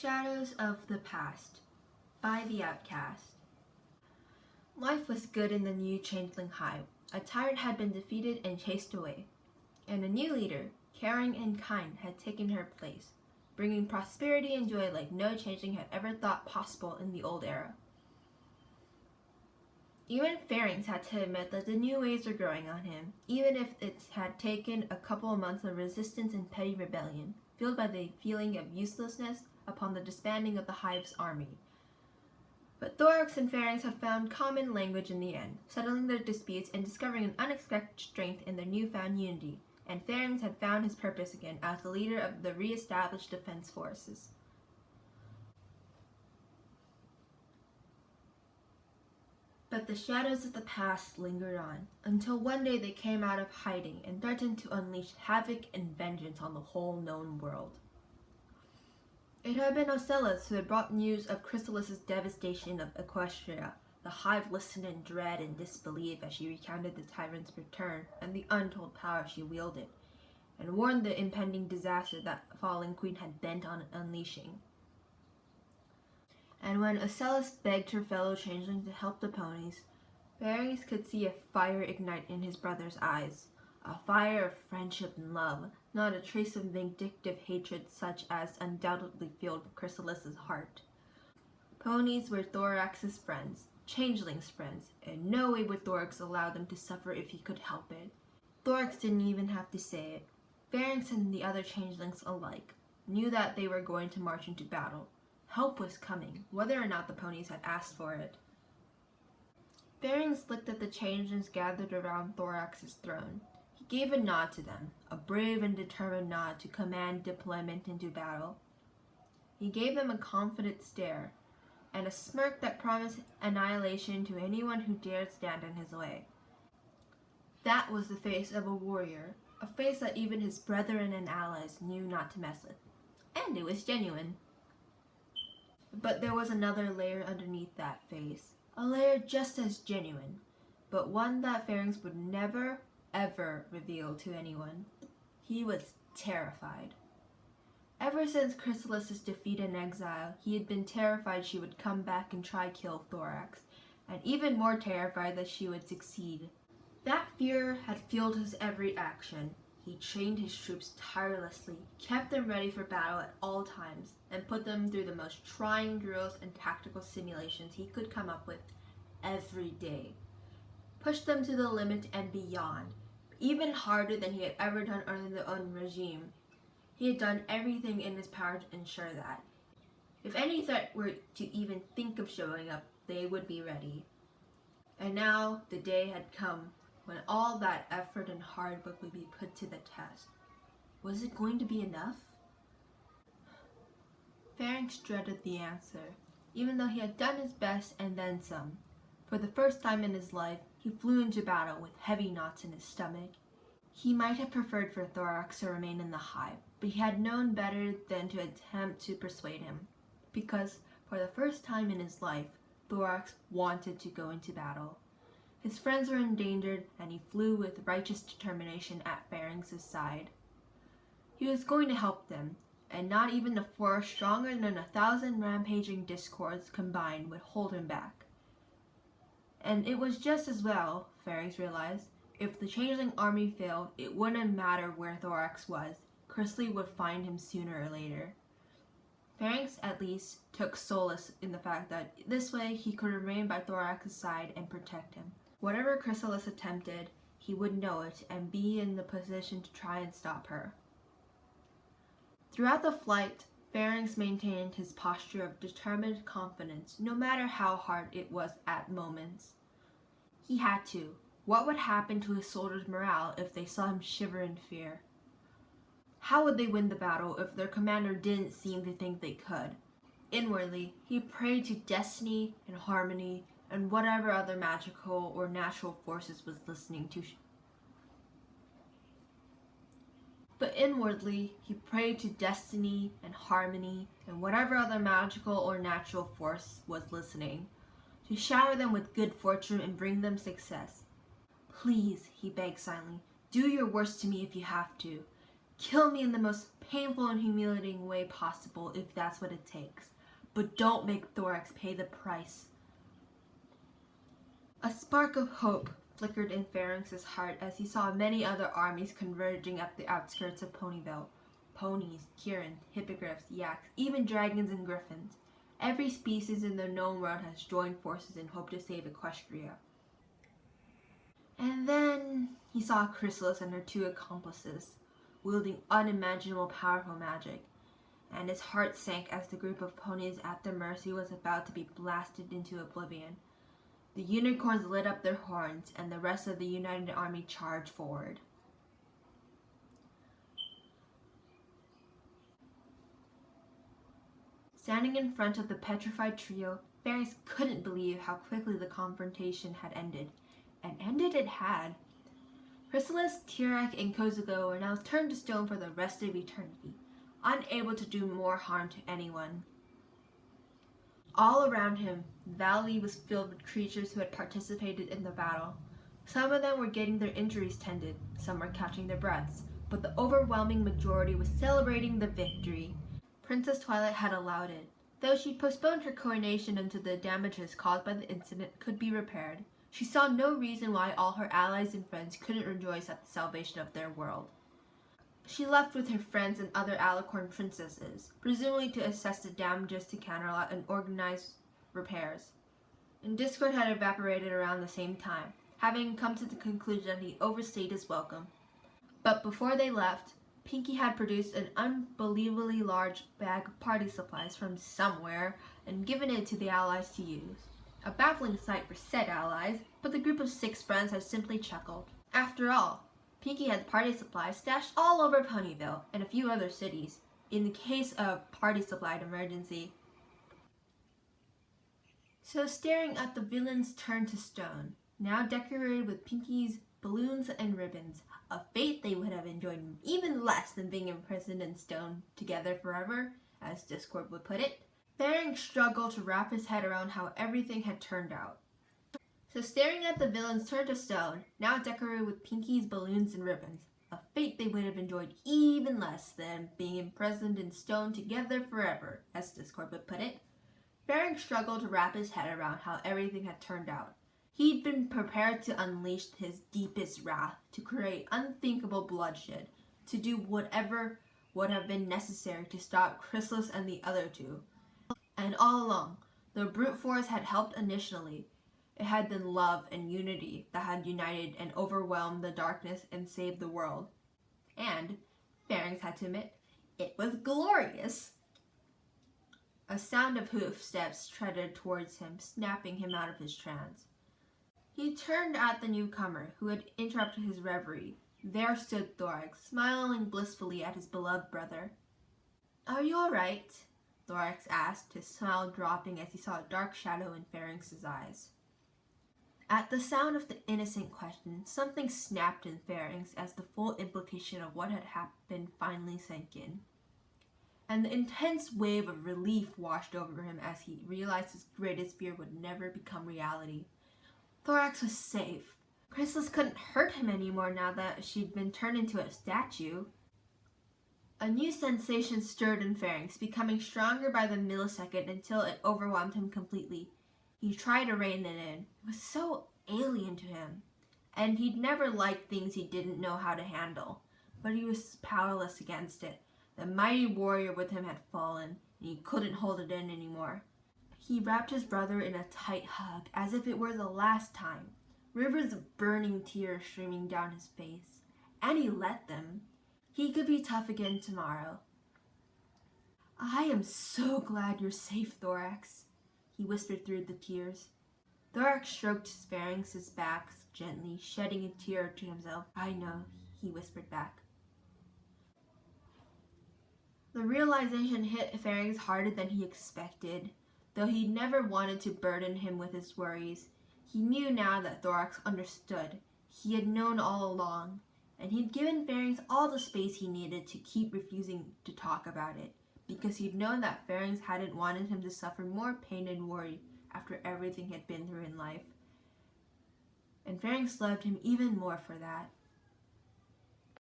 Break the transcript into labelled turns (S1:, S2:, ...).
S1: Shadows of the Past by the OwtCast. Life was good in the new changeling hive. A tyrant had been defeated and chased away, and a new leader, caring and kind, had taken her place, bringing prosperity and joy like no changeling had ever thought possible in the old era. Even Pharynx had to admit that the new ways were growing on him, even if it had taken a couple of months of resistance and petty rebellion, fueled by the feeling of uselessness upon the disbanding of the hive's army. But Thorax and Pharynx had found common language in the end, settling their disputes and discovering an unexpected strength in their newfound unity, and Pharynx had found his purpose again as the leader of the re-established defense forces. But the shadows of the past lingered on, until one day they came out of hiding and threatened to unleash havoc and vengeance on the whole known world. It had been Ocellus who had brought news of Chrysalis's devastation of Equestria. The hive listened in dread and disbelief as she recounted the tyrant's return and the untold power she wielded, and warned the impending disaster that the fallen queen had bent on unleashing. And when Ocellus begged her fellow changelings to help the ponies, Pharynx could see a fire ignite in his brother's eyes, a fire of friendship and love, not a trace of vindictive hatred such as undoubtedly filled Chrysalis's heart. Ponies were Thorax's friends, changelings' friends, and no way would Thorax allow them to suffer if he could help it. Thorax didn't even have to say it. Pharynx and the other changelings alike knew that they were going to march into battle. Help was coming, whether or not the ponies had asked for it. Pharynx looked at the changelings gathered around Thorax's throne. He gave a nod to them, a brave and determined nod to command deployment into battle. He gave them a confident stare, and a smirk that promised annihilation to anyone who dared stand in his way. That was the face of a warrior, a face that even his brethren and allies knew not to mess with. And it was genuine. But there was another layer underneath that face, a layer just as genuine, but one that Pharynx would never, ever reveal to anyone. He was terrified. Ever since Chrysalis's defeat in exile, he had been terrified she would come back and try kill Thorax, and even more terrified that she would succeed. That fear had fueled his every action. He trained his troops tirelessly, kept them ready for battle at all times, and put them through the most trying drills and tactical simulations he could come up with every day. Pushed them to the limit and beyond, even harder than he had ever done under the own regime. He had done everything in his power to ensure that, if any threat were to even think of showing up, they would be ready. And now the day had come when all that effort and hard work would be put to the test. Was it going to be enough? Pharynx dreaded the answer, even though he had done his best and then some. For the first time in his life, he flew into battle with heavy knots in his stomach. He might have preferred for Thorax to remain in the hive, but he had known better than to attempt to persuade him, because for the first time in his life, Thorax wanted to go into battle. His friends were endangered, and he flew with righteous determination at Pharynx's side. He was going to help them, and not even a force stronger than 1,000 rampaging discords combined would hold him back. And it was just as well, Pharynx realized. If the changeling army failed, it wouldn't matter where Thorax was. Chrysalis would find him sooner or later. Pharynx, at least, took solace in the fact that this way he could remain by Thorax's side and protect him. Whatever Chrysalis attempted, he would know it and be in the position to try and stop her. Throughout the flight, Pharynx maintained his posture of determined confidence, no matter how hard it was at moments. He had to. What would happen to his soldiers' morale if they saw him shiver in fear? How would they win the battle if their commander didn't seem to think they could? Inwardly, he prayed to destiny and harmony and whatever other magical or natural forces was listening to. But inwardly, he prayed to destiny and harmony and whatever other magical or natural force was listening, to shower them with good fortune and bring them success. Please, he begged silently, do your worst to me if you have to. Kill me in the most painful and humiliating way possible if that's what it takes. But don't make Thorax pay the price. A spark of hope flickered in Pharynx's heart as he saw many other armies converging at the outskirts of Ponyville. Ponies, Kirin, hippogriffs, yaks, even dragons and griffins. Every species in the known world has joined forces in hope to save Equestria. And then he saw Chrysalis and her two accomplices, wielding unimaginable powerful magic, and his heart sank as the group of ponies at their mercy was about to be blasted into oblivion. The unicorns lit up their horns, and the rest of the united army charged forward. Standing in front of the petrified trio, Pharynx couldn't believe how quickly the confrontation had ended. And ended it had. Chrysalis, Tirac, and Kozugo were now turned to stone for the rest of eternity, unable to do more harm to anyone. All around him, the valley was filled with creatures who had participated in the battle. Some of them were getting their injuries tended, some were catching their breaths, but the overwhelming majority was celebrating the victory. Princess Twilight had allowed it, though she postponed her coronation until the damages caused by the incident could be repaired. She saw no reason why all her allies and friends couldn't rejoice at the salvation of their world. She left with her friends and other Alicorn princesses, presumably to assess the damages to Canterlot and organize repairs. And Discord had evaporated around the same time, having come to the conclusion that he overstayed his welcome. But before they left, Pinkie had produced an unbelievably large bag of party supplies from somewhere and given it to the allies to use. A baffling sight for said allies, but the group of 6 friends had simply chuckled. After all, Pinkie had party supplies stashed all over Ponyville and a few other cities, in the case of party supplied emergency. So staring at the villains turned to stone, now decorated with Pinkie's balloons and ribbons, a fate they would have enjoyed even less than being imprisoned in stone together forever, as Discord would put it, Pharynx struggled to wrap his head around how everything had turned out. So staring at the villains turned to stone, now decorated with Pinkie's balloons and ribbons, a fate they would have enjoyed even less than being imprisoned in stone together forever, as Discord would put it, Pharynx struggled to wrap his head around how everything had turned out. He'd been prepared to unleash his deepest wrath, to create unthinkable bloodshed, to do whatever would have been necessary to stop Chrysalis and the other two. And all along, though brute force had helped initially, it had been love and unity that had united and overwhelmed the darkness and saved the world. And, Pharynx had to admit, it was glorious. A sound of hoofsteps treaded towards him, snapping him out of his trance. He turned at the newcomer, who had interrupted his reverie. There stood Thorax, smiling blissfully at his beloved brother. "Are you all right?" Thorax asked, his smile dropping as he saw a dark shadow in Pharynx's eyes. At the sound of the innocent question, something snapped in Pharynx as the full implication of what had happened finally sank in. And the intense wave of relief washed over him as he realized his greatest fear would never become reality. Thorax was safe. Chrysalis couldn't hurt him anymore now that she'd been turned into a statue. A new sensation stirred in Pharynx, becoming stronger by the millisecond until it overwhelmed him completely. He tried to rein it in. It was so alien to him. And he'd never liked things he didn't know how to handle. But he was powerless against it. The mighty warrior with him had fallen, and he couldn't hold it in anymore. He wrapped his brother in a tight hug, as if it were the last time, rivers of burning tears streaming down his face. And he let them. He could be tough again tomorrow. "I am so glad you're safe, Thorax," he whispered through the tears. Thorax stroked Pharynx's back gently, shedding a tear to himself. "I know," he whispered back. The realization hit Pharynx harder than he expected. Though he never wanted to burden him with his worries, he knew now that Thorax understood. He had known all along, and he'd given Pharynx all the space he needed to keep refusing to talk about it, because he'd known that Pharynx hadn't wanted him to suffer more pain and worry after everything he'd been through in life. And Pharynx loved him even more for that.